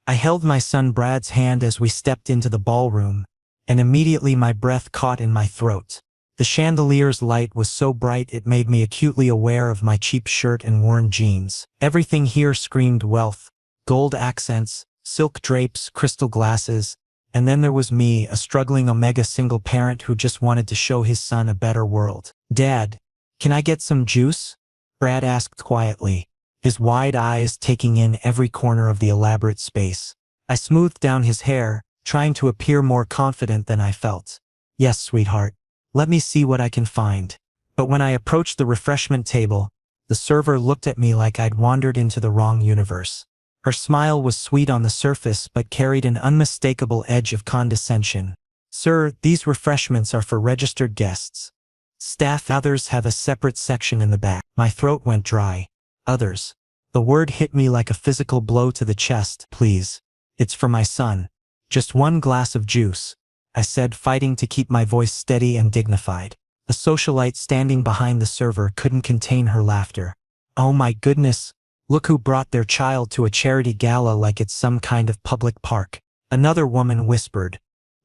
I held my son Brad's hand as we stepped into the ballroom, and immediately my breath caught in my throat. The chandelier's light was so bright it made me acutely aware of my cheap shirt and worn jeans. Everything here screamed wealth, gold accents, silk drapes, crystal glasses, and then there was me, a struggling Omega single parent who just wanted to show his son a better world. "Dad, can I get some juice?" Brad asked quietly, his wide eyes taking in every corner of the elaborate space. I smoothed down his hair, trying to appear more confident than I felt. "Yes, sweetheart. Let me see what I can find." But when I approached the refreshment table, the server looked at me like I'd wandered into the wrong universe. Her smile was sweet on the surface but carried an unmistakable edge of condescension. "Sir, these refreshments are for registered guests. Staff others have a separate section in the back." My throat went dry. Others. The word hit me like a physical blow to the chest. "Please. It's for my son. Just one glass of juice," I said, fighting to keep my voice steady and dignified. A socialite standing behind the server couldn't contain her laughter. "Oh my goodness, look who brought their child to a charity gala like it's some kind of public park," another woman whispered,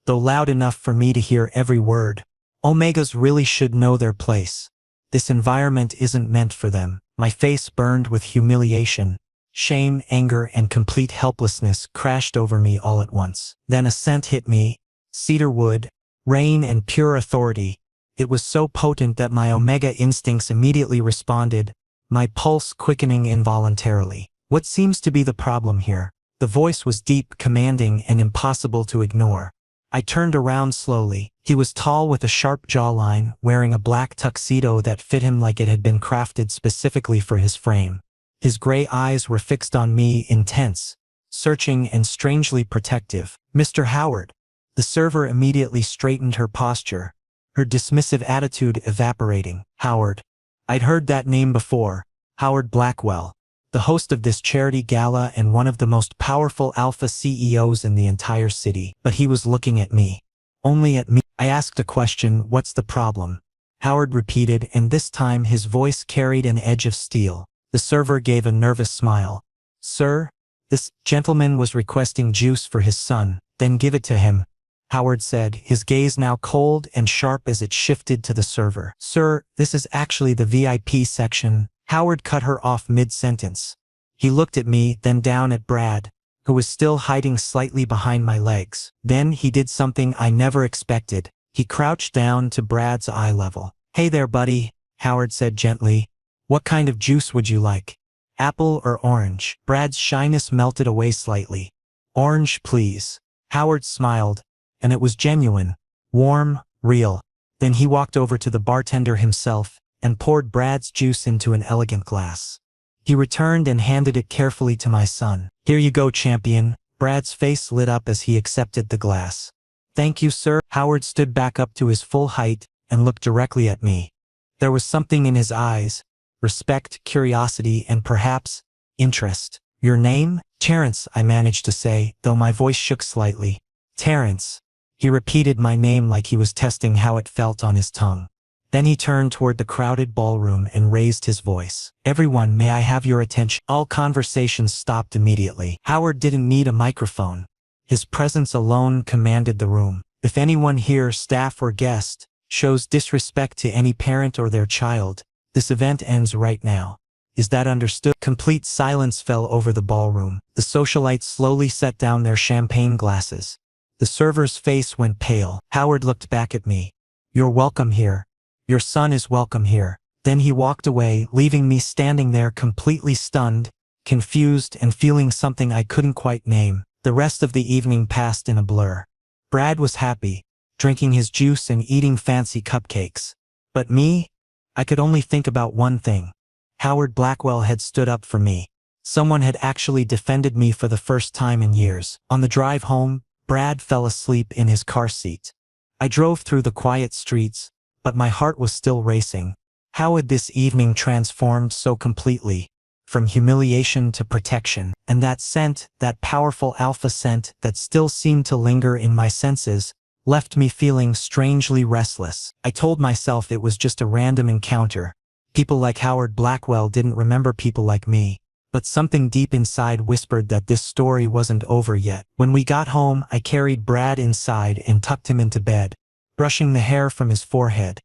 though loud enough for me to hear every word. "Omegas really should know their place. This environment isn't meant for them." My face burned with humiliation. Shame, anger, and complete helplessness crashed over me all at once. Then a scent hit me. Cedar wood, rain, and pure authority. It was so potent that my Omega instincts immediately responded, my pulse quickening involuntarily. "What seems to be the problem here?" The voice was deep, commanding, and impossible to ignore. I turned around slowly. He was tall with a sharp jawline, wearing a black tuxedo that fit him like it had been crafted specifically for his frame. His gray eyes were fixed on me, intense, searching, and strangely protective. "Mr. Howard." The server immediately straightened her posture, her dismissive attitude evaporating. "Howard." I'd heard that name before. Howard Blackwell, the host of this charity gala and one of the most powerful alpha CEOs in the entire city. But he was looking at me. Only at me. I asked a question, "What's the problem?" Howard repeated, and this time his voice carried an edge of steel. The server gave a nervous smile. "Sir, this gentleman was requesting juice for his son." "Then give it to him," Howard said, his gaze now cold and sharp as it shifted to the server. "Sir, this is actually the VIP section." Howard cut her off mid-sentence. He looked at me, then down at Brad, who was still hiding slightly behind my legs. Then he did something I never expected. He crouched down to Brad's eye level. "Hey there, buddy," Howard said gently. "What kind of juice would you like? Apple or orange?" Brad's shyness melted away slightly. "Orange, please." Howard smiled, and it was genuine, warm, real. Then he walked over to the bartender himself and poured Brad's juice into an elegant glass. He returned and handed it carefully to my son. "Here you go, champion." Brad's face lit up as he accepted the glass. "Thank you, sir." Howard stood back up to his full height and looked directly at me. There was something in his eyes, respect, curiosity, and perhaps interest. "Your name?" "Terrence," I managed to say, though my voice shook slightly. "Terrence." He repeated my name like he was testing how it felt on his tongue. Then he turned toward the crowded ballroom and raised his voice. "Everyone, may I have your attention?" All conversations stopped immediately. Howard didn't need a microphone. His presence alone commanded the room. "If anyone here, staff or guest, shows disrespect to any parent or their child, this event ends right now. Is that understood?" Complete silence fell over the ballroom. The socialites slowly set down their champagne glasses. The server's face went pale. Howard looked back at me. "You're welcome here. Your son is welcome here." Then he walked away, leaving me standing there completely stunned, confused, and feeling something I couldn't quite name. The rest of the evening passed in a blur. Brad was happy, drinking his juice and eating fancy cupcakes. But me? I could only think about one thing. Howard Blackwell had stood up for me. Someone had actually defended me for the first time in years. On the drive home, Brad fell asleep in his car seat. I drove through the quiet streets, but my heart was still racing. How had this evening transformed so completely? From humiliation to protection. And that scent, that powerful alpha scent that still seemed to linger in my senses, left me feeling strangely restless. I told myself it was just a random encounter. People like Howard Blackwell didn't remember people like me. But something deep inside whispered that this story wasn't over yet. When we got home, I carried Brad inside and tucked him into bed, brushing the hair from his forehead.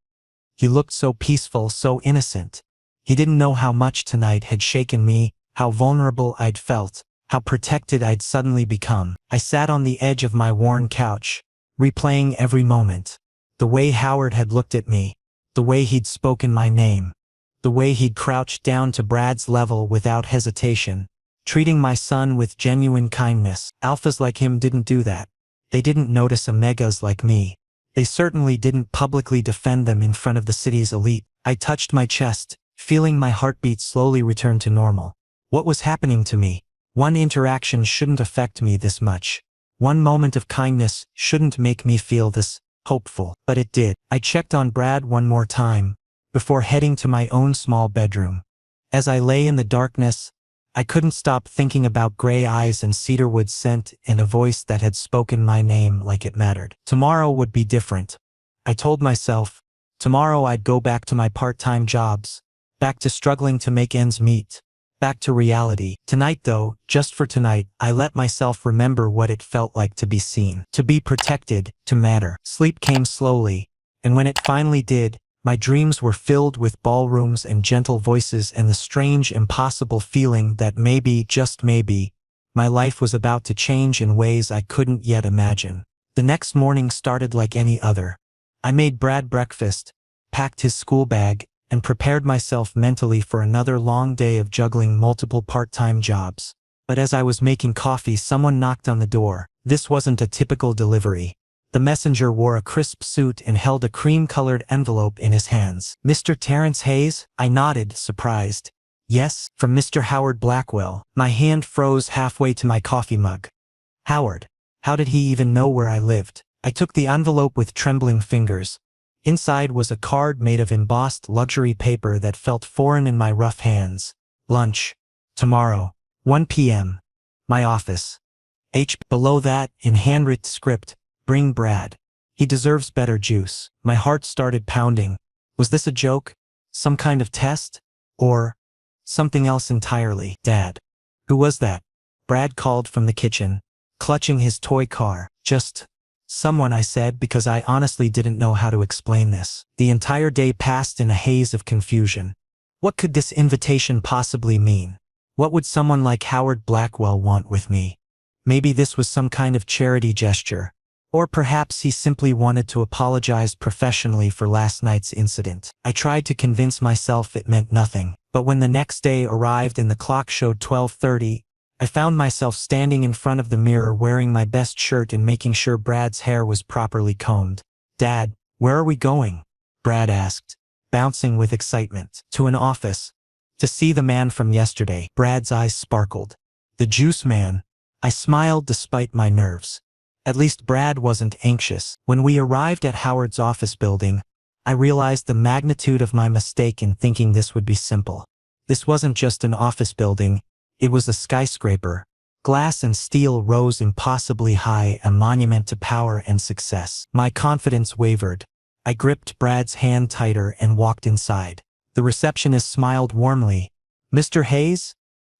He looked so peaceful, so innocent. He didn't know how much tonight had shaken me, how vulnerable I'd felt, how protected I'd suddenly become. I sat on the edge of my worn couch, replaying every moment. The way Howard had looked at me, the way he'd spoken my name, the way he'd crouched down to Brad's level without hesitation, treating my son with genuine kindness. Alphas like him didn't do that. They didn't notice omegas like me. They certainly didn't publicly defend them in front of the city's elite. I touched my chest, feeling my heartbeat slowly return to normal. What was happening to me? One interaction shouldn't affect me this much. One moment of kindness shouldn't make me feel this hopeful. But it did. I checked on Brad one more time, before heading to my own small bedroom. As I lay in the darkness, I couldn't stop thinking about gray eyes and cedarwood scent and a voice that had spoken my name like it mattered. Tomorrow would be different. I told myself, tomorrow I'd go back to my part-time jobs, back to struggling to make ends meet, back to reality. Tonight though, just for tonight, I let myself remember what it felt like to be seen, to be protected, to matter. Sleep came slowly, and when it finally did, my dreams were filled with ballrooms and gentle voices and the strange, impossible feeling that maybe, just maybe, my life was about to change in ways I couldn't yet imagine. The next morning started like any other. I made Brad breakfast, packed his school bag, and prepared myself mentally for another long day of juggling multiple part-time jobs. But as I was making coffee, someone knocked on the door. This wasn't a typical delivery. The messenger wore a crisp suit and held a cream-colored envelope in his hands. "Mr. Terrence Hayes?" I nodded, surprised. "Yes, from Mr. Howard Blackwell." My hand froze halfway to my coffee mug. Howard. How did he even know where I lived? I took the envelope with trembling fingers. Inside was a card made of embossed luxury paper that felt foreign in my rough hands. Lunch. Tomorrow. 1 p.m. My office. Below that, in handwritten script, "Bring Brad. He deserves better juice." My heart started pounding. Was this a joke? Some kind of test? Or something else entirely? "Dad." "Who was that?" Brad called from the kitchen, clutching his toy car. "Just someone," I said, because I honestly didn't know how to explain this. The entire day passed in a haze of confusion. What could this invitation possibly mean? What would someone like Howard Blackwell want with me? Maybe this was some kind of charity gesture. Or perhaps he simply wanted to apologize professionally for last night's incident. I tried to convince myself it meant nothing. But when the next day arrived and the clock showed 12:30, I found myself standing in front of the mirror wearing my best shirt and making sure Brad's hair was properly combed. "Dad, where are we going?" Brad asked, bouncing with excitement. "To an office. To see the man from yesterday." Brad's eyes sparkled. "The juice man." I smiled despite my nerves. At least Brad wasn't anxious. When we arrived at Howard's office building, I realized the magnitude of my mistake in thinking this would be simple. This wasn't just an office building, it was a skyscraper. Glass and steel rose impossibly high, a monument to power and success. My confidence wavered. I gripped Brad's hand tighter and walked inside. The receptionist smiled warmly. "Mr. Hayes?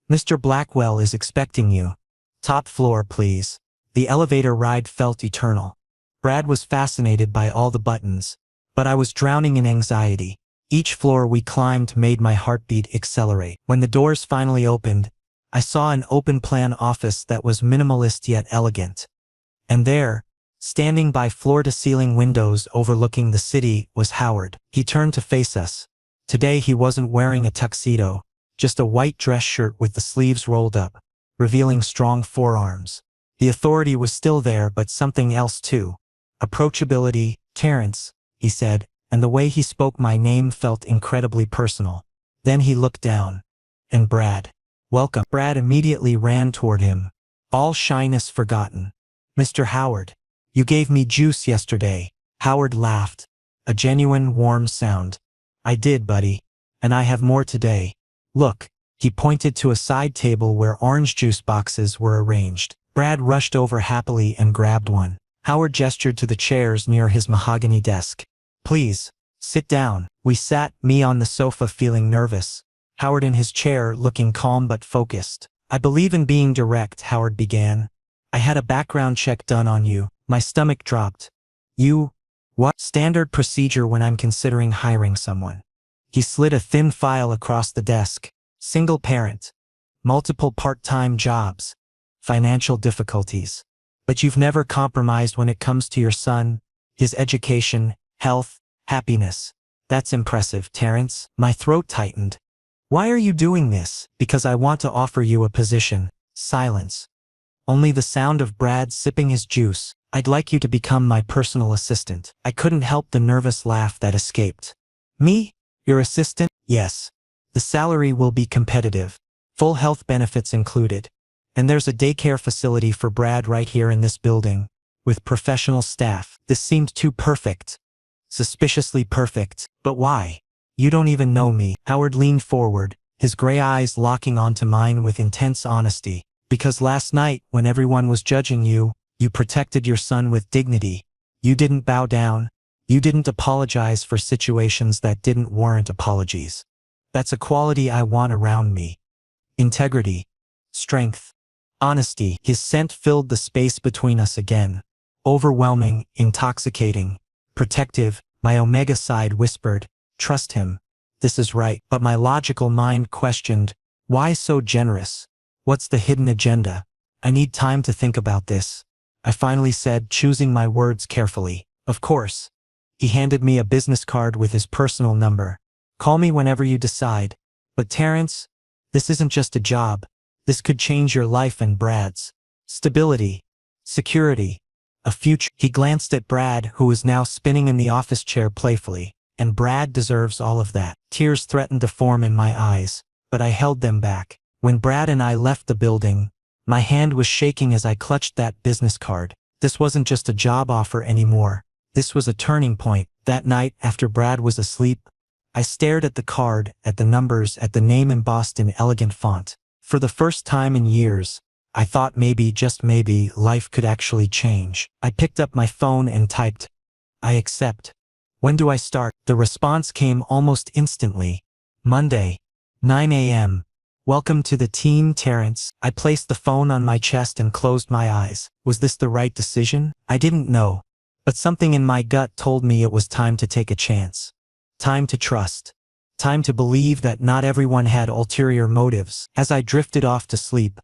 Mr. Blackwell is expecting you. Top floor, please." The elevator ride felt eternal. Brad was fascinated by all the buttons, but I was drowning in anxiety. Each floor we climbed made my heartbeat accelerate. When the doors finally opened, I saw an open-plan office that was minimalist yet elegant. And there, standing by floor-to-ceiling windows overlooking the city, was Howard. He turned to face us. Today he wasn't wearing a tuxedo, just a white dress shirt with the sleeves rolled up, revealing strong forearms. The authority was still there, but something else too. "Approachability, Terrence," he said, and the way he spoke my name felt incredibly personal. Then he looked down. "And Brad. Welcome." Brad immediately ran toward him, all shyness forgotten. "Mr. Howard, you gave me juice yesterday." Howard laughed, a genuine warm sound. "I did, buddy. And I have more today. Look." He pointed to a side table where orange juice boxes were arranged. Brad rushed over happily and grabbed one. Howard gestured to the chairs near his mahogany desk. "Please, sit down." We sat, me on the sofa feeling nervous, Howard in his chair, looking calm but focused. I believe in being direct, Howard began. I had a background check done on you. My stomach dropped. You? What? Standard procedure when I'm considering hiring someone. He slid a thin file across the desk. Single parent. Multiple part-time jobs. Financial difficulties. But you've never compromised when it comes to your son, his education, health, happiness. That's impressive, Terrence. My throat tightened. Why are you doing this? Because I want to offer you a position. Silence. Only the sound of Brad sipping his juice. I'd like you to become my personal assistant. I couldn't help the nervous laugh that escaped. Me? Your assistant? Yes. The salary will be competitive. Full health benefits included. And there's a daycare facility for Brad right here in this building, with professional staff. This seemed too perfect. Suspiciously perfect. But why? You don't even know me. Howard leaned forward, his gray eyes locking onto mine with intense honesty. Because last night, when everyone was judging you, you protected your son with dignity. You didn't bow down. You didn't apologize for situations that didn't warrant apologies. That's a quality I want around me. Integrity. Strength. Honesty. His scent filled the space between us again. Overwhelming, intoxicating, protective. My omega side whispered, trust him. This is right. But my logical mind questioned, why so generous? What's the hidden agenda? I need time to think about this. I finally said, choosing my words carefully. Of course. He handed me a business card with his personal number. Call me whenever you decide. But Terrence, this isn't just a job. This could change your life and Brad's. Stability. Security. A future. He glanced at Brad, who was now spinning in the office chair playfully. And Brad deserves all of that. Tears threatened to form in my eyes, but I held them back. When Brad and I left the building, my hand was shaking as I clutched that business card. This wasn't just a job offer anymore. This was a turning point. That night, after Brad was asleep, I stared at the card, at the numbers, at the name embossed in elegant font. For the first time in years, I thought maybe, just maybe, life could actually change. I picked up my phone and typed, I accept. When do I start? The response came almost instantly. Monday, 9 a.m. Welcome to the team, Terrence. I placed the phone on my chest and closed my eyes. Was this the right decision? I didn't know. But something in my gut told me it was time to take a chance. Time to trust. Time to believe that not everyone had ulterior motives. As I drifted off to sleep,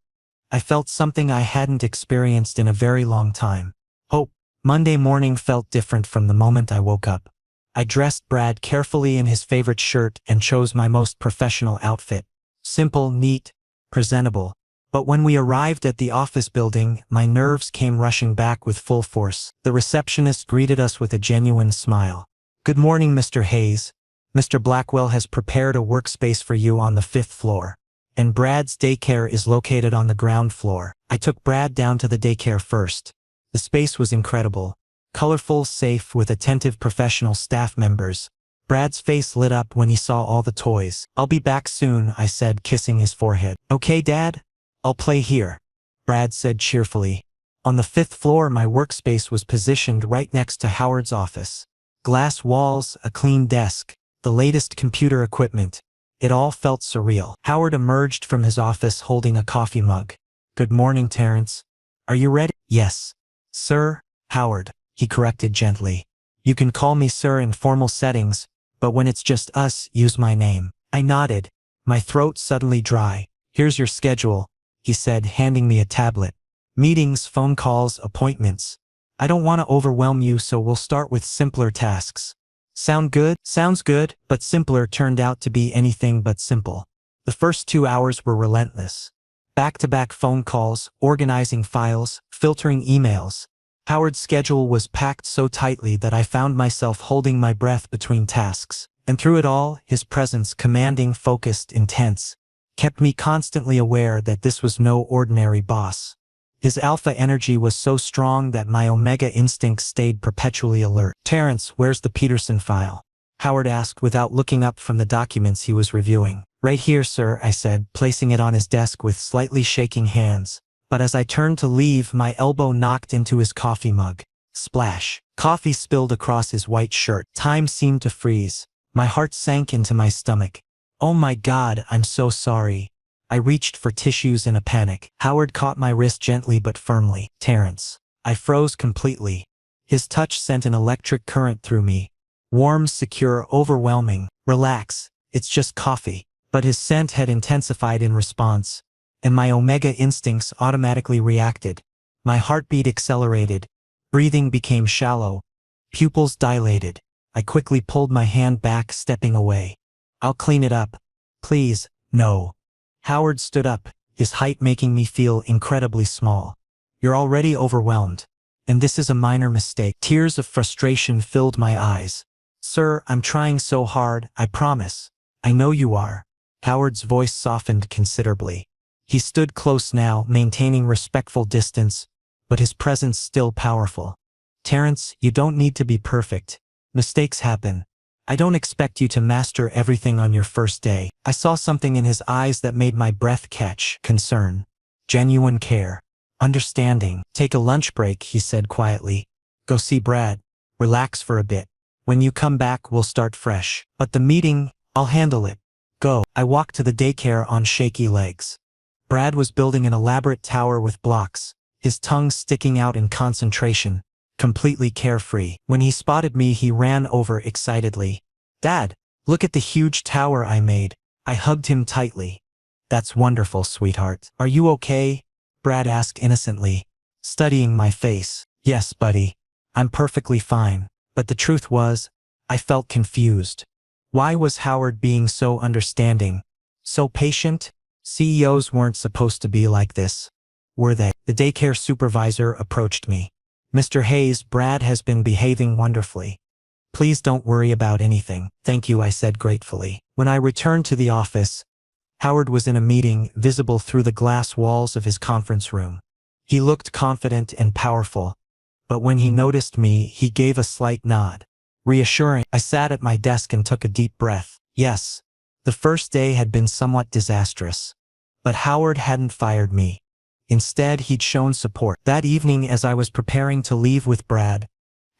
I felt something I hadn't experienced in a very long time. Hope. Monday morning felt different from the moment I woke up. I dressed Brad carefully in his favorite shirt and chose my most professional outfit. Simple, neat, presentable. But when we arrived at the office building, my nerves came rushing back with full force. The receptionist greeted us with a genuine smile. Good morning, Mr. Hayes. Mr. Blackwell has prepared a workspace for you on the 5th floor. And Brad's daycare is located on the ground floor. I took Brad down to the daycare first. The space was incredible. Colorful, safe, with attentive professional staff members. Brad's face lit up when he saw all the toys. I'll be back soon, I said, kissing his forehead. Okay, Dad? I'll play here, Brad said cheerfully. On the 5th floor, my workspace was positioned right next to Howard's office. Glass walls, a clean desk, the latest computer equipment. It all felt surreal. Howard emerged from his office holding a coffee mug. Good morning, Terrence. Are you ready? Yes. Sir, Howard, he corrected gently. You can call me sir in formal settings, but when it's just us, use my name. I nodded, my throat suddenly dry. Here's your schedule, he said, handing me a tablet. Meetings, phone calls, appointments. I don't want to overwhelm you, so we'll start with simpler tasks. Sound good? Sounds good, but simpler turned out to be anything but simple. The first 2 hours were relentless. Back-to-back phone calls, organizing files, filtering emails. Howard's schedule was packed so tightly that I found myself holding my breath between tasks. And through it all, his presence, commanding, focused, intense, kept me constantly aware that this was no ordinary boss. His alpha energy was so strong that my omega instincts stayed perpetually alert. Terrence, where's the Peterson file? Howard asked without looking up from the documents he was reviewing. Right here, sir, I said, placing it on his desk with slightly shaking hands. But as I turned to leave, my elbow knocked into his coffee mug. Splash. Coffee spilled across his white shirt. Time seemed to freeze. My heart sank into my stomach. Oh my God, I'm so sorry. I reached for tissues in a panic. Howard caught my wrist gently but firmly. Terrence. I froze completely. His touch sent an electric current through me. Warm, secure, overwhelming. Relax, it's just coffee. But his scent had intensified in response, and my omega instincts automatically reacted. My heartbeat accelerated. Breathing became shallow. Pupils dilated. I quickly pulled my hand back, stepping away. I'll clean it up. Please, no. Howard stood up, his height making me feel incredibly small. You're already overwhelmed. And this is a minor mistake. Tears of frustration filled my eyes. Sir, I'm trying so hard, I promise. I know you are. Howard's voice softened considerably. He stood close now, maintaining respectful distance, but his presence still powerful. Terrence, you don't need to be perfect. Mistakes happen. I don't expect you to master everything on your first day. I saw something in his eyes that made my breath catch. Concern. Genuine care. Understanding. Take a lunch break, he said quietly. Go see Brad. Relax for a bit. When you come back, we'll start fresh. But the meeting, I'll handle it. Go. I walked to the daycare on shaky legs. Brad was building an elaborate tower with blocks, his tongue sticking out in concentration, completely carefree. When he spotted me, he ran over excitedly. Dad, look at the huge tower I made. I hugged him tightly. That's wonderful, sweetheart. Are you okay? Brad asked innocently, studying my face. Yes, buddy. I'm perfectly fine. But the truth was, I felt confused. Why was Howard being so understanding? So patient? CEOs weren't supposed to be like this, were they? The daycare supervisor approached me. Mr. Hayes, Brad has been behaving wonderfully. Please don't worry about anything. Thank you, I said gratefully. When I returned to the office, Howard was in a meeting, visible through the glass walls of his conference room. He looked confident and powerful, but when he noticed me, he gave a slight nod. Reassuring. I sat at my desk and took a deep breath. Yes, the first day had been somewhat disastrous, but Howard hadn't fired me. Instead, he'd shown support. That evening, as I was preparing to leave with Brad,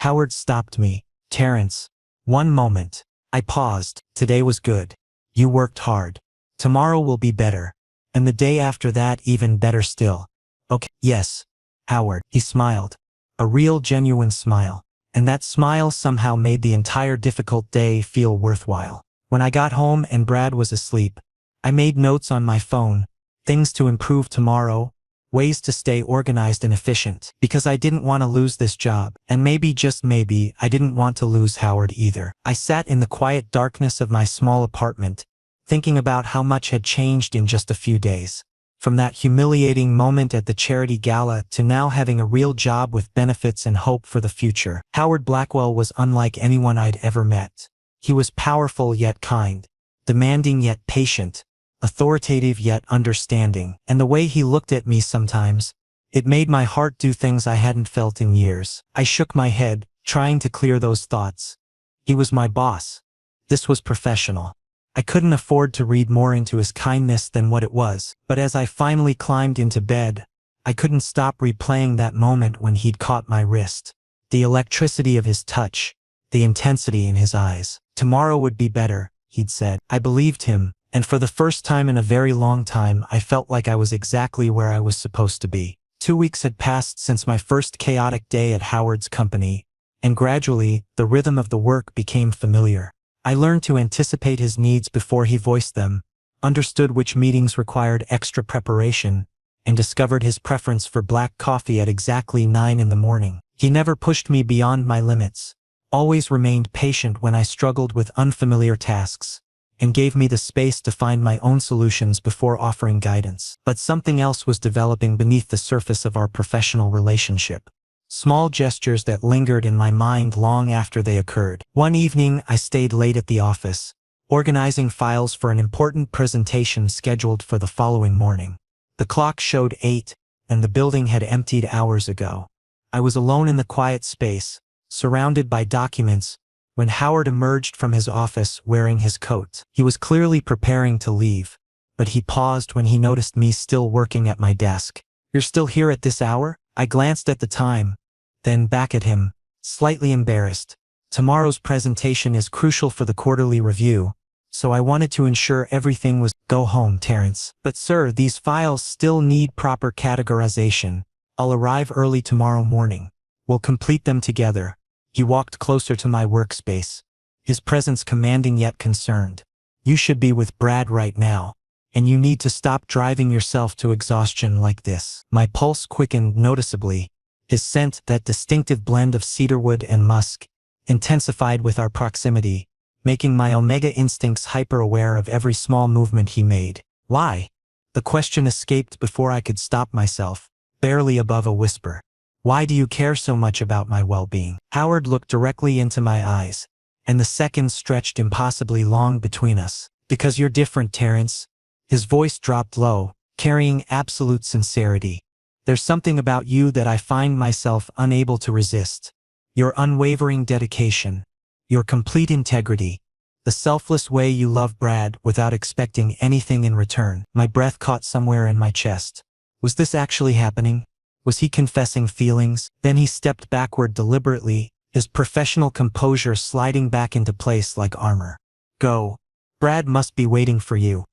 Howard stopped me. Terrence, one moment. I paused. Today was good. You worked hard. Tomorrow will be better. And the day after that, even better still. Okay. Yes, Howard. He smiled. A real, genuine smile. And that smile somehow made the entire difficult day feel worthwhile. When I got home and Brad was asleep, I made notes on my phone. Things to improve tomorrow. Ways to stay organized and efficient. Because I didn't want to lose this job. And maybe, just maybe, I didn't want to lose Howard either. I sat in the quiet darkness of my small apartment, thinking about how much had changed in just a few days. From that humiliating moment at the charity gala to now having a real job with benefits and hope for the future. Howard Blackwell was unlike anyone I'd ever met. He was powerful yet kind, demanding yet patient, authoritative yet understanding. And the way he looked at me sometimes, it made my heart do things I hadn't felt in years. I shook my head, trying to clear those thoughts. He was my boss. This was professional. I couldn't afford to read more into his kindness than what it was. But as I finally climbed into bed, I couldn't stop replaying that moment when he'd caught my wrist. The electricity of his touch, the intensity in his eyes. Tomorrow would be better, he'd said. I believed him, and for the first time in a very long time, I felt like I was exactly where I was supposed to be. 2 weeks had passed since my first chaotic day at Howard's company, and gradually, the rhythm of the work became familiar. I learned to anticipate his needs before he voiced them, understood which meetings required extra preparation, and discovered his preference for black coffee at exactly 9 in the morning. He never pushed me beyond my limits, always remained patient when I struggled with unfamiliar tasks, and gave me the space to find my own solutions before offering guidance. But something else was developing beneath the surface of our professional relationship. Small gestures that lingered in my mind long after they occurred. One evening, I stayed late at the office, organizing files for an important presentation scheduled for the following morning. The clock showed 8, and the building had emptied hours ago. I was alone in the quiet space, surrounded by documents, when Howard emerged from his office wearing his coat. He was clearly preparing to leave, but he paused when he noticed me still working at my desk. "You're still here at this hour?" I glanced at the time, then back at him, slightly embarrassed. "Tomorrow's presentation is crucial for the quarterly review," so I wanted to ensure everything was go home, Terrence. But sir, these files still need proper categorization. I'll arrive early tomorrow morning. We'll complete them together. He walked closer to my workspace, his presence commanding yet concerned. You should be with Brad right now, and you need to stop driving yourself to exhaustion like this. My pulse quickened noticeably. His scent, that distinctive blend of cedarwood and musk, intensified with our proximity, making my omega instincts hyper-aware of every small movement he made. Why? The question escaped before I could stop myself, barely above a whisper. Why do you care so much about my well-being? Howard looked directly into my eyes, and the seconds stretched impossibly long between us. Because you're different, Terrence. His voice dropped low, carrying absolute sincerity. There's something about you that I find myself unable to resist. Your unwavering dedication, your complete integrity, the selfless way you love Brad without expecting anything in return. My breath caught somewhere in my chest. Was this actually happening? Was he confessing feelings? Then he stepped backward deliberately, his professional composure sliding back into place like armor. Go. Brad must be waiting for you.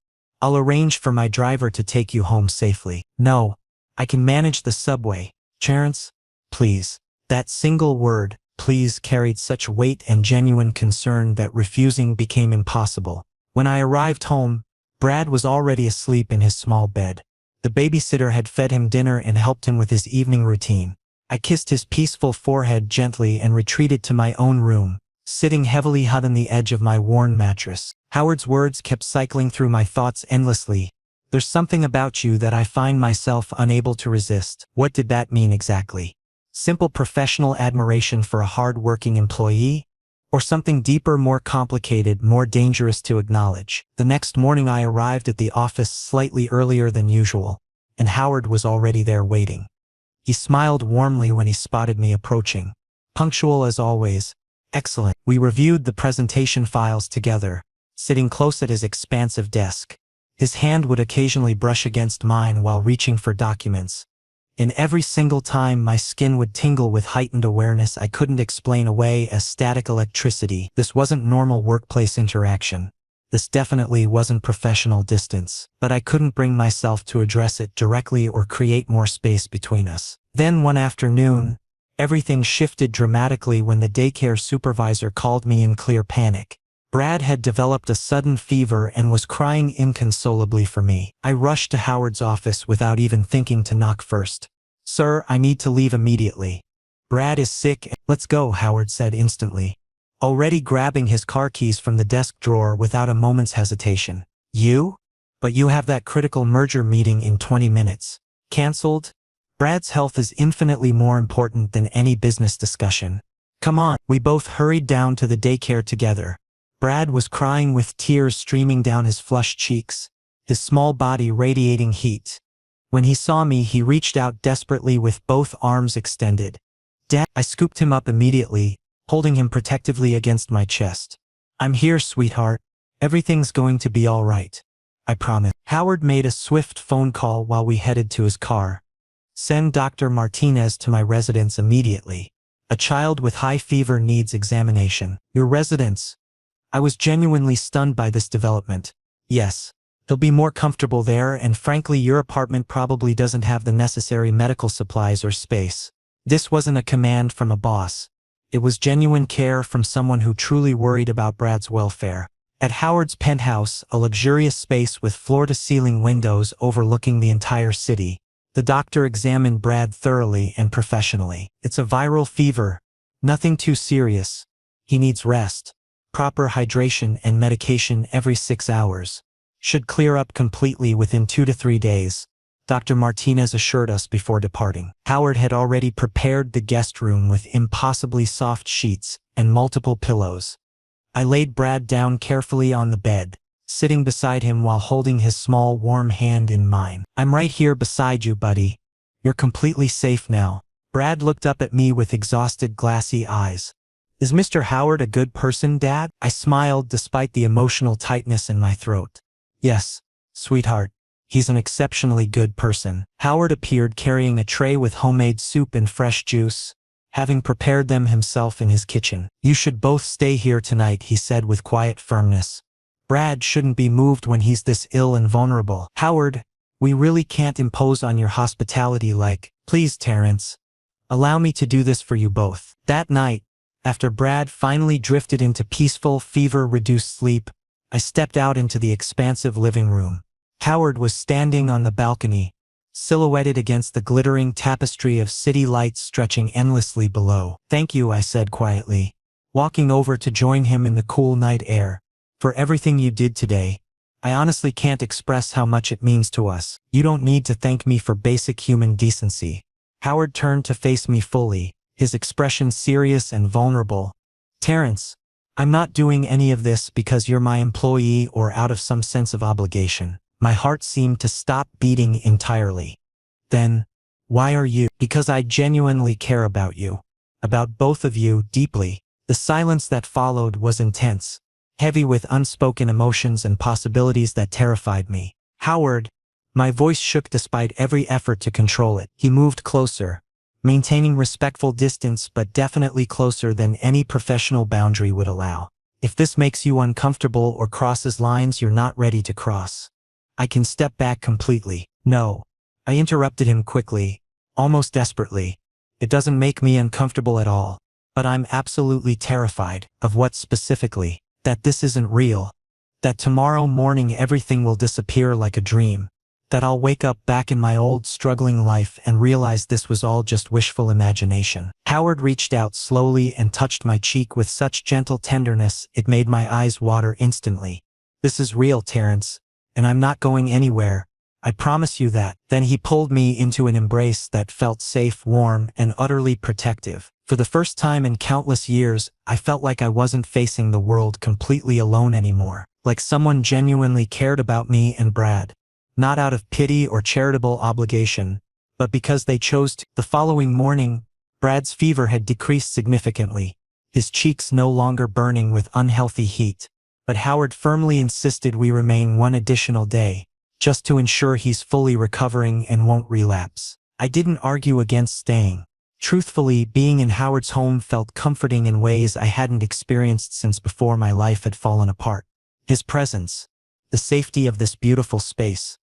I'll arrange for my driver to take you home safely. No. I can manage the subway. Terrence, please. That single word, please, carried such weight and genuine concern that refusing became impossible. When I arrived home, Brad was already asleep in his small bed. The babysitter had fed him dinner and helped him with his evening routine. I kissed his peaceful forehead gently and retreated to my own room, sitting heavily huddled on the edge of my worn mattress. Howard's words kept cycling through my thoughts endlessly. There's something about you that I find myself unable to resist. What did that mean exactly? Simple professional admiration for a hard-working employee? Or something deeper, more complicated, more dangerous to acknowledge? The next morning I arrived at the office slightly earlier than usual, and Howard was already there waiting. He smiled warmly when he spotted me approaching. Punctual as always. Excellent. We reviewed the presentation files together, sitting close at his expansive desk. His hand would occasionally brush against mine while reaching for documents. And every single time my skin would tingle with heightened awareness I couldn't explain away as static electricity. This wasn't normal workplace interaction. This definitely wasn't professional distance. But I couldn't bring myself to address it directly or create more space between us. Then one afternoon, everything shifted dramatically when the daycare supervisor called me in clear panic. Brad had developed a sudden fever and was crying inconsolably for me. I rushed to Howard's office without even thinking to knock first. Sir, I need to leave immediately. Brad is sick. Let's go, Howard said instantly, already grabbing his car keys from the desk drawer without a moment's hesitation. You? But you have that critical merger meeting in 20 minutes. Cancelled? Brad's health is infinitely more important than any business discussion. Come on. We both hurried down to the daycare together. Brad was crying with tears streaming down his flushed cheeks, his small body radiating heat. When he saw me, he reached out desperately with both arms extended. Dad, I scooped him up immediately, holding him protectively against my chest. I'm here, sweetheart. Everything's going to be all right. I promise. Howard made a swift phone call while we headed to his car. Send Dr. Martinez to my residence immediately. A child with high fever needs examination. Your residence? I was genuinely stunned by this development. Yes. He'll be more comfortable there, and frankly your apartment probably doesn't have the necessary medical supplies or space. This wasn't a command from a boss. It was genuine care from someone who truly worried about Brad's welfare. At Howard's penthouse, a luxurious space with floor-to-ceiling windows overlooking the entire city, the doctor examined Brad thoroughly and professionally. It's a viral fever. Nothing too serious. He needs rest. Proper hydration and medication every 6 hours. Should clear up completely within 2 to 3 days, Dr. Martinez assured us before departing. Howard had already prepared the guest room with impossibly soft sheets and multiple pillows. I laid Brad down carefully on the bed, sitting beside him while holding his small warm hand in mine. I'm right here beside you, buddy. You're completely safe now. Brad looked up at me with exhausted, glassy eyes. Is Mr. Howard a good person, Dad? I smiled despite the emotional tightness in my throat. Yes, sweetheart. He's an exceptionally good person. Howard appeared carrying a tray with homemade soup and fresh juice, having prepared them himself in his kitchen. You should both stay here tonight, he said with quiet firmness. Brad shouldn't be moved when he's this ill and vulnerable. Howard, we really can't impose on your hospitality like, please Terrence. Allow me to do this for you both. That night, after Brad finally drifted into peaceful, fever-reduced sleep, I stepped out into the expansive living room. Howard was standing on the balcony, silhouetted against the glittering tapestry of city lights stretching endlessly below. Thank you, I said quietly, walking over to join him in the cool night air, for everything you did today. I honestly can't express how much it means to us. You don't need to thank me for basic human decency. Howard turned to face me fully, his expression serious and vulnerable. Terrence, I'm not doing any of this because you're my employee or out of some sense of obligation. My heart seemed to stop beating entirely. Then, why are you? Because I genuinely care about you. About both of you deeply. The silence that followed was intense, heavy with unspoken emotions and possibilities that terrified me. Howard, my voice shook despite every effort to control it. He moved closer, maintaining respectful distance but definitely closer than any professional boundary would allow. If this makes you uncomfortable or crosses lines you're not ready to cross, I can step back completely. No. I interrupted him quickly, almost desperately. It doesn't make me uncomfortable at all. But I'm absolutely terrified. Of what specifically? That this isn't real. That tomorrow morning everything will disappear like a dream. That I'll wake up back in my old struggling life and realize this was all just wishful imagination. Howard reached out slowly and touched my cheek with such gentle tenderness it made my eyes water instantly. This is real, Terrence. And I'm not going anywhere. I promise you that. Then he pulled me into an embrace that felt safe, warm, and utterly protective. For the first time in countless years, I felt like I wasn't facing the world completely alone anymore. Like someone genuinely cared about me and Brad. Not out of pity or charitable obligation, but because they chose to. The following morning, Brad's fever had decreased significantly, his cheeks no longer burning with unhealthy heat. But Howard firmly insisted we remain one additional day, just to ensure he's fully recovering and won't relapse. I didn't argue against staying. Truthfully, being in Howard's home felt comforting in ways I hadn't experienced since before my life had fallen apart. His presence, the safety of this beautiful space,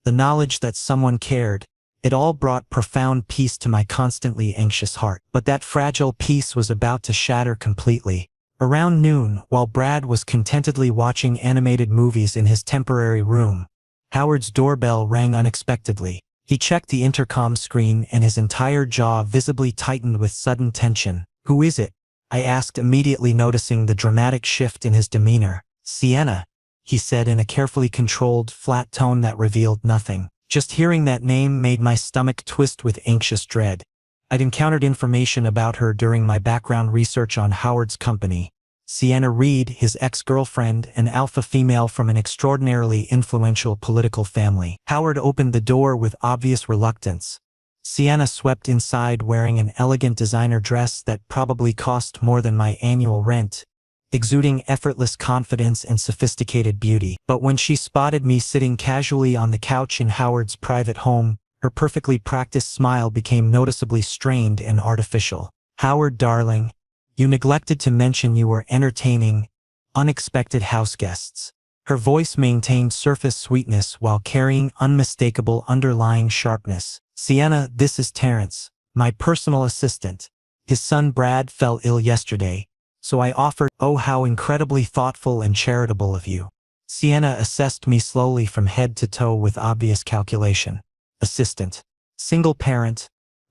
the knowledge that someone cared, it all brought profound peace to my constantly anxious heart. But that fragile peace was about to shatter completely. Around noon, while Brad was contentedly watching animated movies in his temporary room, Howard's doorbell rang unexpectedly. He checked the intercom screen and his entire jaw visibly tightened with sudden tension. Who is it? I asked, immediately noticing the dramatic shift in his demeanor. Sienna, he said in a carefully controlled, flat tone that revealed nothing. Just hearing that name made my stomach twist with anxious dread. I'd encountered information about her during my background research on Howard's company. Sienna Reed, his ex-girlfriend, an alpha female from an extraordinarily influential political family. Howard opened the door with obvious reluctance. Sienna swept inside wearing an elegant designer dress that probably cost more than my annual rent, exuding effortless confidence and sophisticated beauty. But when she spotted me sitting casually on the couch in Howard's private home, her perfectly practiced smile became noticeably strained and artificial. Howard, darling, you neglected to mention you were entertaining unexpected house guests. Her voice maintained surface sweetness while carrying unmistakable underlying sharpness. Sienna, this is Terrence, my personal assistant. His son Brad fell ill yesterday, so I offered. Oh, how incredibly thoughtful and charitable of you. Sienna assessed me slowly from head to toe with obvious calculation. Assistant. Single parent.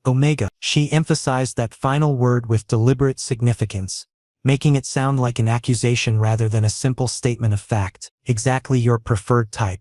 Omega. She emphasized that final word with deliberate significance, making it sound like an accusation rather than a simple statement of fact. Exactly your preferred type,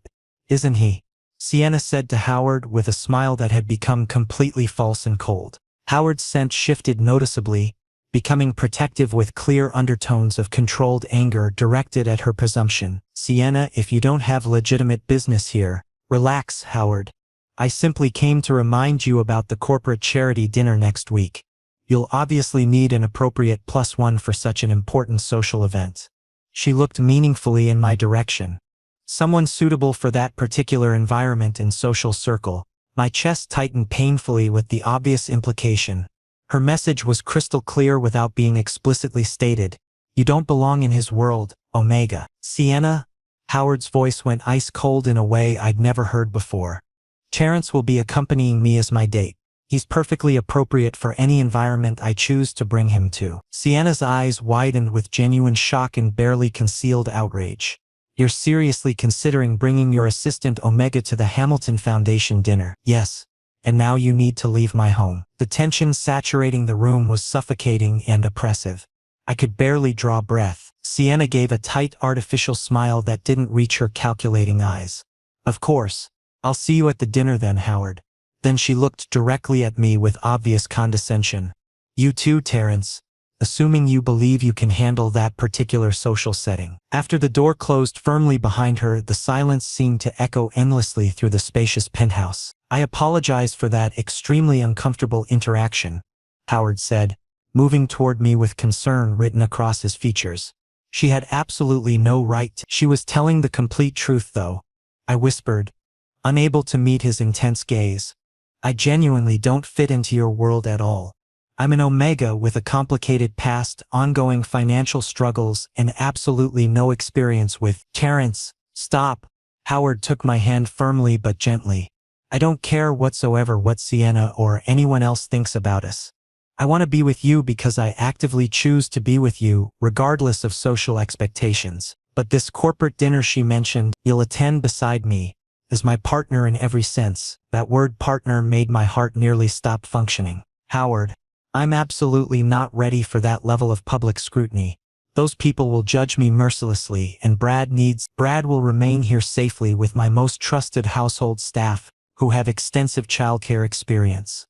isn't he? Sienna said to Howard with a smile that had become completely false and cold. Howard's scent shifted noticeably, becoming protective with clear undertones of controlled anger directed at her presumption. Sienna, if you don't have legitimate business here, relax, Howard. I simply came to remind you about the corporate charity dinner next week. You'll obviously need an appropriate +1 for such an important social event. She looked meaningfully in my direction. Someone suitable for that particular environment and social circle. My chest tightened painfully with the obvious implication. Her message was crystal clear without being explicitly stated. You don't belong in his world, Omega. Sienna? Howard's voice went ice cold in a way I'd never heard before. Terrence will be accompanying me as my date. He's perfectly appropriate for any environment I choose to bring him to. Sienna's eyes widened with genuine shock and barely concealed outrage. You're seriously considering bringing your assistant Omega to the Hamilton Foundation dinner? Yes. And now you need to leave my home. The tension saturating the room was suffocating and oppressive. I could barely draw breath. Sienna gave a tight artificial smile that didn't reach her calculating eyes. Of course. I'll see you at the dinner then, Howard. Then she looked directly at me with obvious condescension. You too, Terrence. Assuming you believe you can handle that particular social setting. After the door closed firmly behind her, the silence seemed to echo endlessly through the spacious penthouse. I apologize for that extremely uncomfortable interaction, Howard said, moving toward me with concern written across his features. She had absolutely no right to. She was telling the complete truth though, I whispered, unable to meet his intense gaze. I genuinely don't fit into your world at all. I'm an Omega with a complicated past, ongoing financial struggles, and absolutely no experience with. Terrence, stop. Howard took my hand firmly but gently. I don't care whatsoever what Sienna or anyone else thinks about us. I want to be with you because I actively choose to be with you, regardless of social expectations. But this corporate dinner she mentioned, you'll attend beside me, as my partner in every sense. That word partner made my heart nearly stop functioning. Howard, I'm absolutely not ready for that level of public scrutiny. Those people will judge me mercilessly, and Brad will remain here safely with my most trusted household staff, who have extensive childcare experience.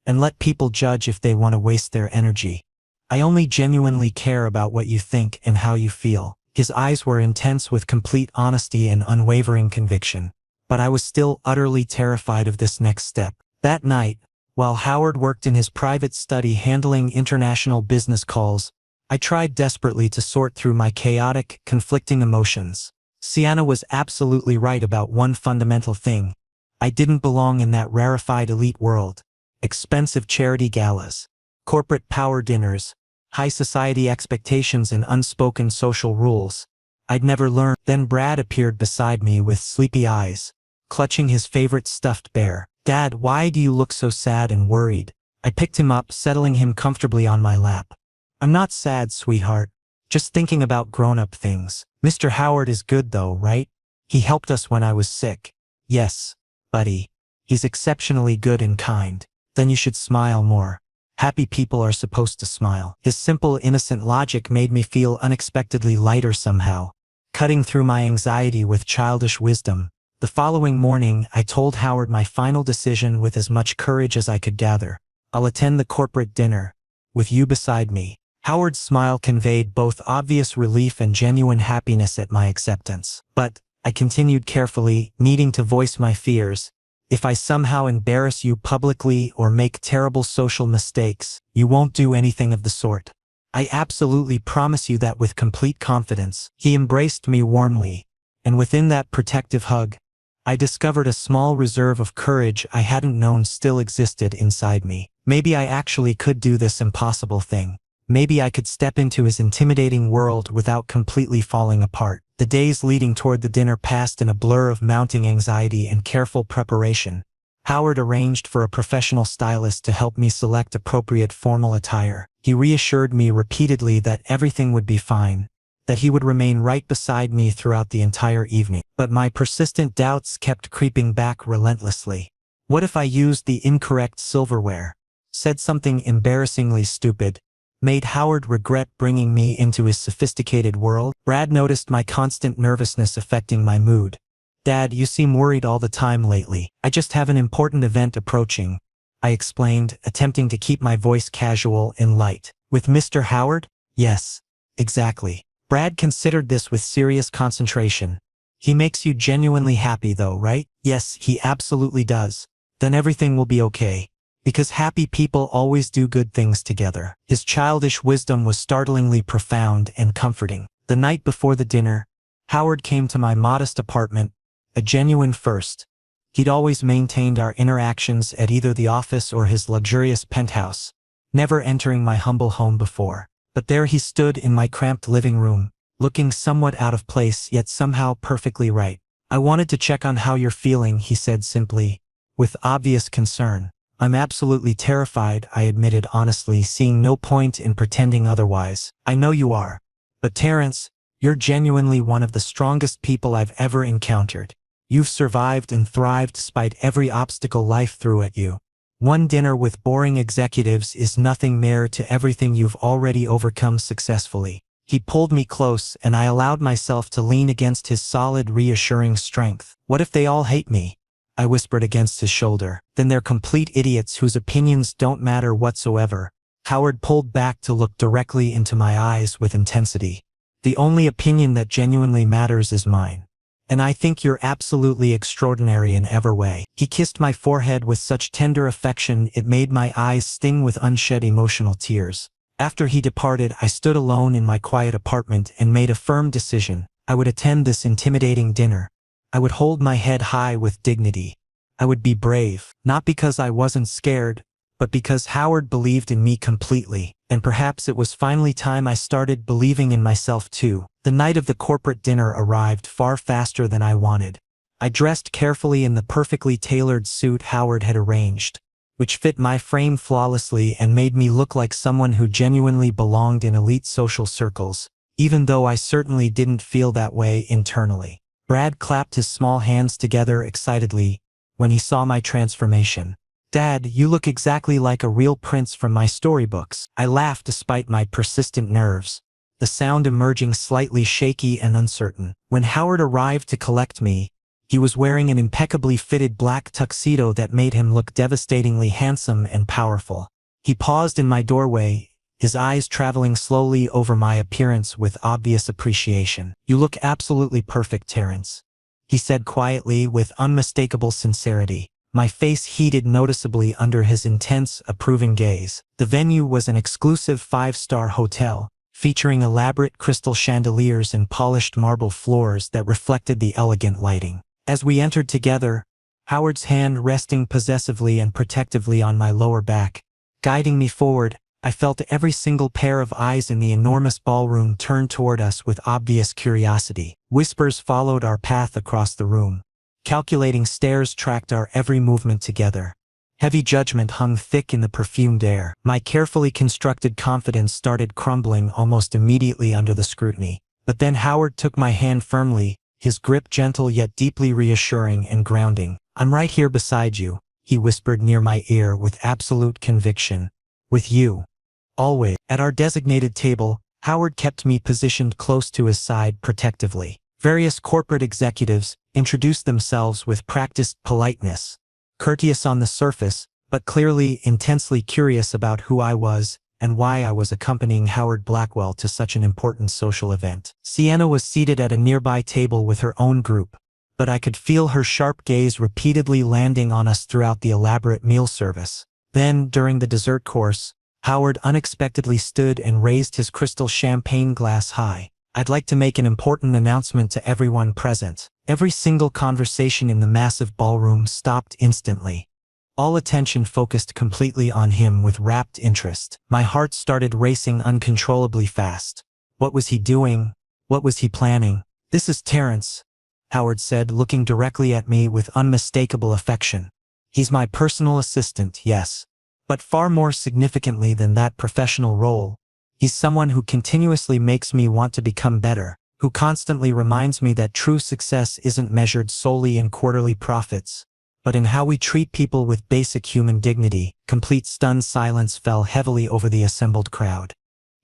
And let people judge if they want to waste their energy. I only genuinely care about what you think and how you feel. His eyes were intense with complete honesty and unwavering conviction. But I was still utterly terrified of this next step. That night, while Howard worked in his private study handling international business calls, I tried desperately to sort through my chaotic, conflicting emotions. Sienna was absolutely right about one fundamental thing. I didn't belong in that rarefied elite world. Expensive charity galas, corporate power dinners, high society expectations and unspoken social rules. I'd never learn. Then Brad appeared beside me with sleepy eyes, clutching his favorite stuffed bear. Dad, why do you look so sad and worried? I picked him up, settling him comfortably on my lap. I'm not sad, sweetheart. Just thinking about grown-up things. Mr. Howard is good though, right? He helped us when I was sick. Yes, buddy. He's exceptionally good and kind. Then you should smile more. Happy people are supposed to smile. His simple, innocent logic made me feel unexpectedly lighter somehow, cutting through my anxiety with childish wisdom. The following morning, I told Howard my final decision with as much courage as I could gather. I'll attend the corporate dinner, with you beside me. Howard's smile conveyed both obvious relief and genuine happiness at my acceptance. But, I continued carefully, needing to voice my fears. If I somehow embarrass you publicly or make terrible social mistakes, you won't do anything of the sort. I absolutely promise you that with complete confidence. He embraced me warmly, and within that protective hug, I discovered a small reserve of courage I hadn't known still existed inside me. Maybe I actually could do this impossible thing. Maybe I could step into his intimidating world without completely falling apart. The days leading toward the dinner passed in a blur of mounting anxiety and careful preparation. Howard arranged for a professional stylist to help me select appropriate formal attire. He reassured me repeatedly that everything would be fine, that he would remain right beside me throughout the entire evening. But my persistent doubts kept creeping back relentlessly. What if I used the incorrect silverware, said something embarrassingly stupid, made Howard regret bringing me into his sophisticated world? Brad noticed my constant nervousness affecting my mood. Dad, you seem worried all the time lately. I just have an important event approaching, I explained, attempting to keep my voice casual and light. With Mr. Howard? Yes, exactly. Brad considered this with serious concentration. He makes you genuinely happy though, right? Yes, he absolutely does. Then everything will be okay. Because happy people always do good things together. His childish wisdom was startlingly profound and comforting. The night before the dinner, Howard came to my modest apartment, a genuine first. He'd always maintained our interactions at either the office or his luxurious penthouse, never entering my humble home before. But there he stood in my cramped living room, looking somewhat out of place yet somehow perfectly right. "I wanted to check on how you're feeling," he said simply, with obvious concern. "I'm absolutely terrified," I admitted honestly, seeing no point in pretending otherwise. "I know you are. But Terrence, you're genuinely one of the strongest people I've ever encountered. You've survived and thrived despite every obstacle life threw at you. One dinner with boring executives is nothing compared to everything you've already overcome successfully." He pulled me close, and I allowed myself to lean against his solid, reassuring strength. "What if they all hate me?" I whispered against his shoulder. "Then they're complete idiots whose opinions don't matter whatsoever." Howard pulled back to look directly into my eyes with intensity. "The only opinion that genuinely matters is mine. And I think you're absolutely extraordinary in every way." He kissed my forehead with such tender affection it made my eyes sting with unshed emotional tears. After he departed, I stood alone in my quiet apartment and made a firm decision. I would attend this intimidating dinner. I would hold my head high with dignity. I would be brave, not because I wasn't scared, but because Howard believed in me completely, and perhaps it was finally time I started believing in myself too. The night of the corporate dinner arrived far faster than I wanted. I dressed carefully in the perfectly tailored suit Howard had arranged, which fit my frame flawlessly and made me look like someone who genuinely belonged in elite social circles, even though I certainly didn't feel that way internally. Brad clapped his small hands together excitedly when he saw my transformation. "Dad, you look exactly like a real prince from my storybooks." I laughed despite my persistent nerves, the sound emerging slightly shaky and uncertain. When Howard arrived to collect me, he was wearing an impeccably fitted black tuxedo that made him look devastatingly handsome and powerful. He paused in my doorway, his eyes traveling slowly over my appearance with obvious appreciation. "You look absolutely perfect, Terrence," he said quietly with unmistakable sincerity. My face heated noticeably under his intense, approving gaze. The venue was an exclusive 5-star hotel, featuring elaborate crystal chandeliers and polished marble floors that reflected the elegant lighting. As we entered together, Howard's hand resting possessively and protectively on my lower back, guiding me forward, I felt every single pair of eyes in the enormous ballroom turn toward us with obvious curiosity. Whispers followed our path across the room. Calculating stares tracked our every movement together. Heavy judgment hung thick in the perfumed air. My carefully constructed confidence started crumbling almost immediately under the scrutiny. But then Howard took my hand firmly, his grip gentle yet deeply reassuring and grounding. "I'm right here beside you," he whispered near my ear with absolute conviction. "With you. Always." At our designated table, Howard kept me positioned close to his side protectively. Various corporate executives introduced themselves with practiced politeness, courteous on the surface, but clearly intensely curious about who I was and why I was accompanying Howard Blackwell to such an important social event. Sienna was seated at a nearby table with her own group, but I could feel her sharp gaze repeatedly landing on us throughout the elaborate meal service. Then, during the dessert course, Howard unexpectedly stood and raised his crystal champagne glass high. "I'd like to make an important announcement to everyone present." Every single conversation in the massive ballroom stopped instantly. All attention focused completely on him with rapt interest. My heart started racing uncontrollably fast. What was he doing? What was he planning? "This is Terrence," Howard said, looking directly at me with unmistakable affection. "He's my personal assistant, yes. But far more significantly than that professional role, he's someone who continuously makes me want to become better, who constantly reminds me that true success isn't measured solely in quarterly profits, but in how we treat people with basic human dignity." Complete stunned silence fell heavily over the assembled crowd.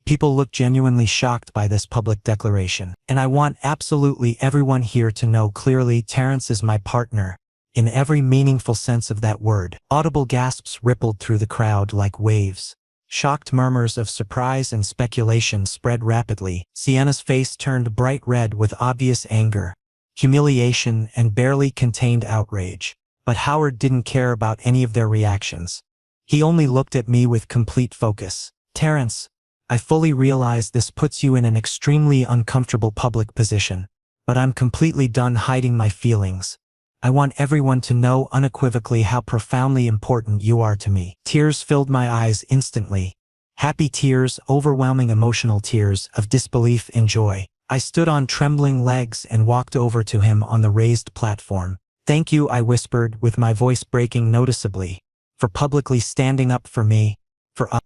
People looked genuinely shocked by this public declaration. "And I want absolutely everyone here to know clearly Terrence is my partner, in every meaningful sense of that word." Audible gasps rippled through the crowd like waves. Shocked murmurs of surprise and speculation spread rapidly. Sienna's face turned bright red with obvious anger, humiliation, and barely contained outrage. But Howard didn't care about any of their reactions. He only looked at me with complete focus. "Terrence, I fully realize this puts you in an extremely uncomfortable public position, but I'm completely done hiding my feelings. I want everyone to know unequivocally how profoundly important you are to me." Tears filled my eyes instantly. Happy tears, overwhelming emotional tears of disbelief and joy. I stood on trembling legs and walked over to him on the raised platform. "Thank you," I whispered, with my voice breaking noticeably, "for publicly standing up for me.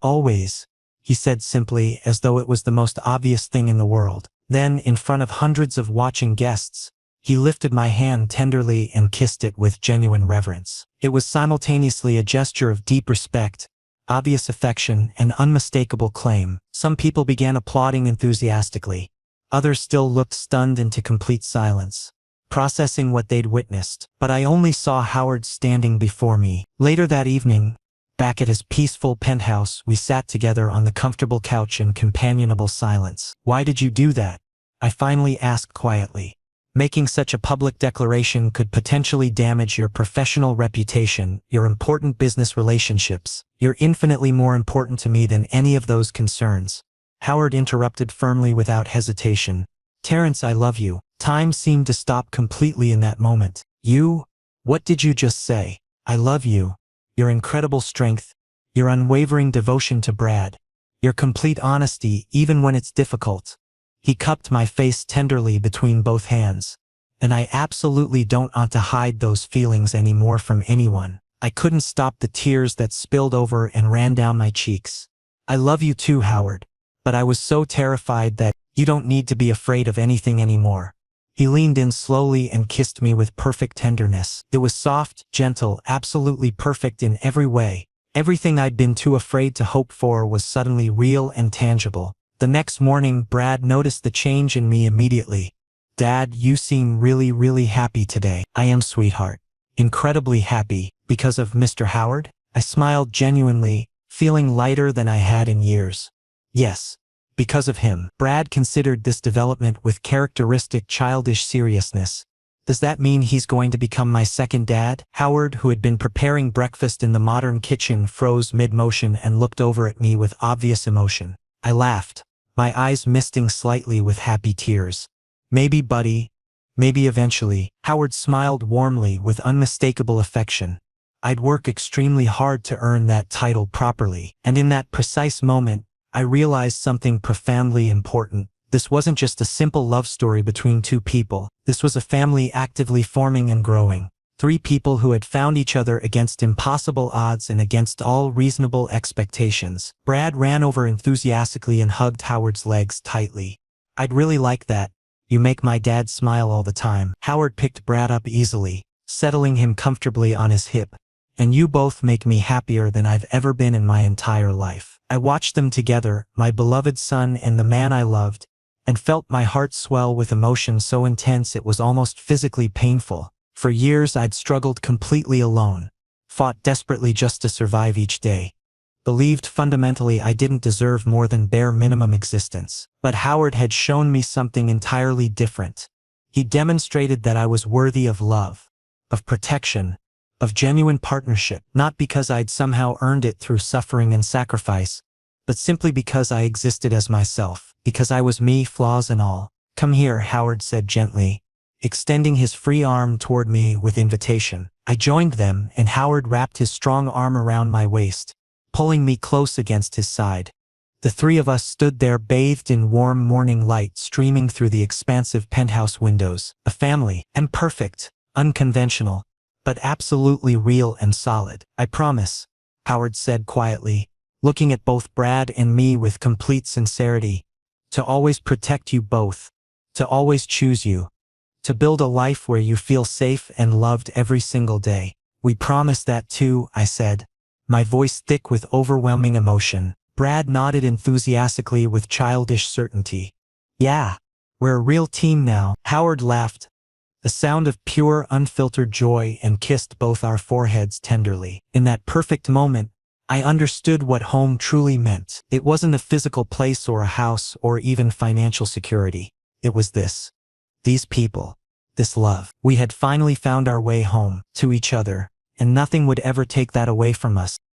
Always," he said simply, as though it was the most obvious thing in the world. Then, in front of hundreds of watching guests, he lifted my hand tenderly and kissed it with genuine reverence. It was simultaneously a gesture of deep respect, obvious affection, and unmistakable claim. Some people began applauding enthusiastically. Others still looked stunned into complete silence, processing what they'd witnessed. But I only saw Howard standing before me. Later that evening, back at his peaceful penthouse, we sat together on the comfortable couch in companionable silence. "Why did you do that?" I finally asked quietly. "Making such a public declaration could potentially damage your professional reputation, your important business relationships. You're infinitely more important to me than any of those concerns." Howard interrupted firmly without hesitation. "Terrence, I love you." Time seemed to stop completely in that moment. "You? What did you just say?" "I love you. Your incredible strength, your unwavering devotion to Brad, your complete honesty even when it's difficult." He cupped my face tenderly between both hands. "And I absolutely don't want to hide those feelings anymore from anyone." I couldn't stop the tears that spilled over and ran down my cheeks. "I love you too, Howard. But I was so terrified that you don't need to be afraid of anything anymore." He leaned in slowly and kissed me with perfect tenderness. It was soft, gentle, absolutely perfect in every way. Everything I'd been too afraid to hope for was suddenly real and tangible. The next morning, Brad noticed the change in me immediately. "Dad, you seem really happy today." "I am, sweetheart. Incredibly happy." "Because of Mr. Howard?" I smiled genuinely, feeling lighter than I had in years. "Yes. Because of him." Brad considered this development with characteristic childish seriousness. "Does that mean he's going to become my second dad?" Howard, who had been preparing breakfast in the modern kitchen, froze mid-motion and looked over at me with obvious emotion. I laughed, my eyes misting slightly with happy tears. "Maybe, buddy. Maybe eventually." Howard smiled warmly with unmistakable affection. "I'd work extremely hard to earn that title properly." And in that precise moment, I realized something profoundly important. This wasn't just a simple love story between two people. This was a family actively forming and growing. Three people who had found each other against impossible odds and against all reasonable expectations. Brad ran over enthusiastically and hugged Howard's legs tightly. "I'd really like that. You make my dad smile all the time." Howard picked Brad up easily, settling him comfortably on his hip. "And you both make me happier than I've ever been in my entire life." I watched them together, my beloved son and the man I loved, and felt my heart swell with emotion so intense it was almost physically painful. For years I'd struggled completely alone, fought desperately just to survive each day, believed fundamentally I didn't deserve more than bare minimum existence. But Howard had shown me something entirely different. He demonstrated that I was worthy of love, of protection, of genuine partnership, not because I'd somehow earned it through suffering and sacrifice, but simply because I existed as myself, because I was me, flaws and all. "Come here," Howard said gently, extending his free arm toward me with invitation. I joined them, and Howard wrapped his strong arm around my waist, pulling me close against his side. The three of us stood there bathed in warm morning light streaming through the expansive penthouse windows. A family, imperfect, unconventional, but absolutely real and solid. "I promise," Howard said quietly, looking at both Brad and me with complete sincerity, "to always protect you both, to always choose you, to build a life where you feel safe and loved every single day." "We promise that too," I said, my voice thick with overwhelming emotion. Brad nodded enthusiastically with childish certainty. "Yeah, we're a real team now." Howard laughed, a sound of pure, unfiltered joy, and kissed both our foreheads tenderly. In that perfect moment, I understood what home truly meant. It wasn't a physical place or a house or even financial security. It was this. These people. This love. We had finally found our way home, to each other, and nothing would ever take that away from us.